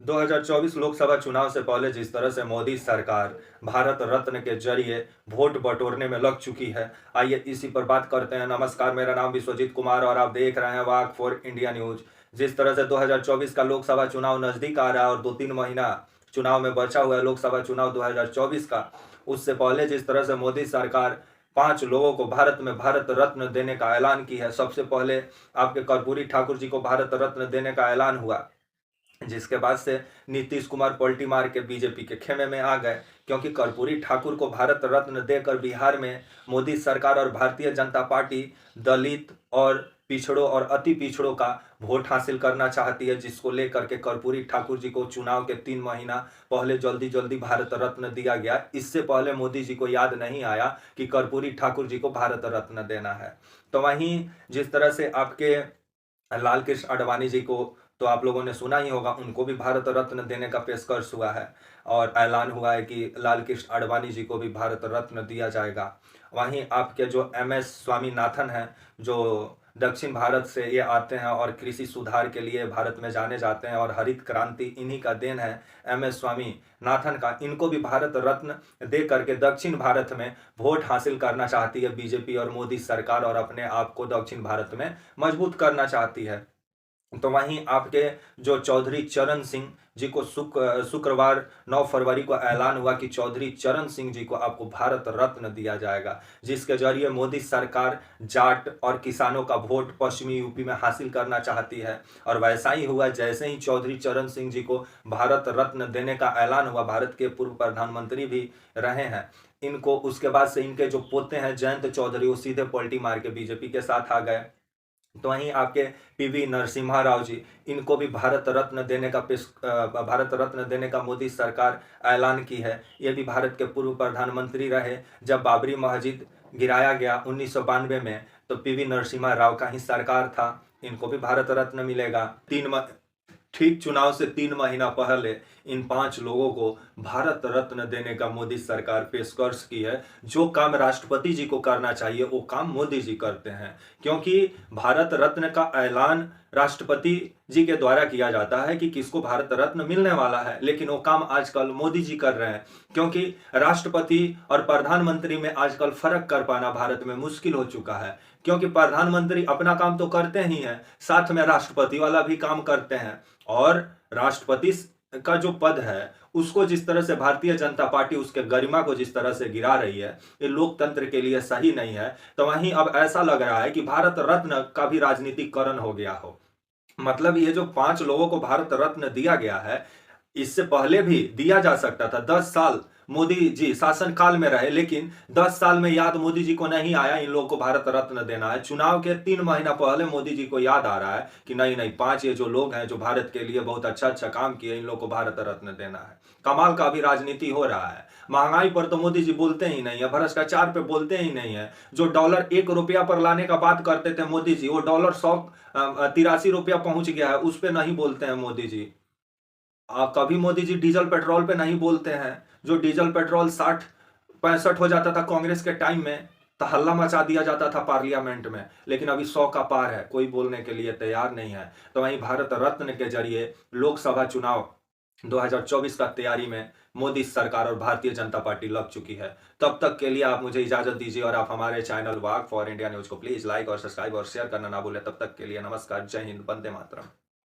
2024 लोकसभा चुनाव से पहले जिस तरह से मोदी सरकार भारत रत्न के जरिए वोट बटोरने में लग चुकी है, आइए इसी पर बात करते हैं। नमस्कार, मेरा नाम विश्वजीत कुमार और आप देख रहे हैं वाक फॉर इंडिया न्यूज। जिस तरह से 2024 का लोकसभा चुनाव नजदीक आ रहा है और 2-3 महीना चुनाव में बचा हुआ है, लोकसभा चुनाव 2024 का, उससे पहले जिस तरह से मोदी सरकार 5 लोगों को भारत में भारत रत्न देने का ऐलान की है। सबसे पहले आपके कर्पूरी ठाकुर जी को भारत रत्न देने का ऐलान हुआ, जिसके बाद से नीतीश कुमार पलटी मार के बीजेपी के खेमे में आ गए, क्योंकि कर्पूरी ठाकुर को भारत रत्न देकर बिहार में मोदी सरकार और भारतीय जनता पार्टी दलित और पिछड़ों और अति पिछड़ों का वोट हासिल करना चाहती है, जिसको लेकर के कर्पूरी ठाकुर जी को चुनाव के 3 महीना पहले जल्दी जल्दी भारत रत्न दिया गया। इससे पहले मोदी जी को याद नहीं आया कि कर्पूरी ठाकुर जी को भारत रत्न देना है। तो वहीं जिस तरह से आपके लाल कृष्ण आडवाणी जी को तो आप लोगों ने सुना ही होगा, उनको भी भारत रत्न देने का पेशकश हुआ है और ऐलान हुआ है कि लाल कृष्ण आडवाणी जी को भी भारत रत्न दिया जाएगा। वहीं आपके जो MS स्वामीनाथन हैं, जो दक्षिण भारत से ये आते हैं और कृषि सुधार के लिए भारत में जाने जाते हैं और हरित क्रांति इन्हीं का देन है, MS स्वामीनाथन का। इनको भी भारत रत्न दे करके दक्षिण भारत में वोट हासिल करना चाहती है बीजेपी और मोदी सरकार, और अपने आप को दक्षिण भारत में मजबूत करना चाहती है। तो वहीं आपके जो चौधरी चरण सिंह जी को शुक्रवार 9 फरवरी को ऐलान हुआ कि चौधरी चरण सिंह जी को आपको भारत रत्न दिया जाएगा, जिसके जरिए मोदी सरकार जाट और किसानों का वोट पश्चिमी यूपी में हासिल करना चाहती है। और वैसा ही हुआ, जैसे ही चौधरी चरण सिंह जी को भारत रत्न देने का ऐलान हुआ, भारत के पूर्व प्रधानमंत्री भी रहे हैं इनको, उसके बाद से इनके जो पोते हैं जयंत चौधरी, वो सीधे पलटी मार के बीजेपी के साथ आ गए। तो वहीं आपके PV नरसिम्हा राव जी, इनको भी भारत रत्न देने का मोदी सरकार ऐलान की है। ये भी भारत के पूर्व प्रधानमंत्री रहे। जब बाबरी मस्जिद गिराया गया 1992 में, तो PV नरसिम्हा राव का ही सरकार था, इनको भी भारत रत्न मिलेगा। ठीक चुनाव से 3 महीना पहले इन 5 लोगों को भारत रत्न देने का मोदी सरकार पेशकश की है। जो काम राष्ट्रपति जी को करना चाहिए वो काम मोदी जी करते हैं, क्योंकि भारत रत्न का ऐलान राष्ट्रपति जी के द्वारा किया जाता है कि किसको भारत रत्न मिलने वाला है, लेकिन वो काम आजकल मोदी जी कर रहे हैं, क्योंकि राष्ट्रपति और प्रधानमंत्री में आजकल फर्क कर पाना भारत में मुश्किल हो चुका है। क्योंकि प्रधानमंत्री अपना काम तो करते ही हैं, साथ में राष्ट्रपति वाला भी काम करते हैं, और राष्ट्रपति का जो पद है उसको जिस तरह से भारतीय जनता पार्टी उसके गरिमा को जिस तरह से गिरा रही है, ये लोकतंत्र के लिए सही नहीं है। तो वहीं अब ऐसा लग रहा है कि भारत रत्न का भी राजनीतिकरण हो गया हो। मतलब ये जो 5 लोगों को भारत रत्न दिया गया है, इससे पहले भी दिया जा सकता था। 10 साल मोदी जी शासन काल में रहे, लेकिन 10 साल में याद मोदी जी को नहीं आया इन लोगों को भारत रत्न देना है। चुनाव के 3 महीना पहले मोदी जी को याद आ रहा है कि नहीं नहीं, 5 ये जो लोग हैं जो भारत के लिए बहुत अच्छा काम किए, इन लोगों को भारत रत्न देना है। कमाल का भी राजनीति हो रहा है। महंगाई पर तो मोदी जी बोलते ही नहीं है, भ्रष्टाचार पे बोलते ही नहीं है। जो डॉलर 1 रुपया पर लाने का बात करते थे मोदी जी, वो डॉलर 183 रुपया पहुंच गया है, उस पर नहीं बोलते हैं मोदी जी। कभी मोदी जी डीजल पेट्रोल पे नहीं बोलते हैं। जो डीजल पेट्रोल 60-65 हो जाता था कांग्रेस के टाइम में, तो हल्ला मचा दिया जाता था पार्लियामेंट में, लेकिन अभी 100 का पार है, कोई बोलने के लिए तैयार नहीं है। तो वहीं भारत रत्न के जरिए लोकसभा चुनाव 2024 का तैयारी में मोदी सरकार और भारतीय जनता पार्टी लग चुकी है। तब तक के लिए आप मुझे इजाजत दीजिए, और आप हमारे channel walk for India news को प्लीज लाइक और सब्सक्राइब और शेयर करना ना भूलें। तब तक के लिए नमस्कार, जय हिंद, वंदे मातरम।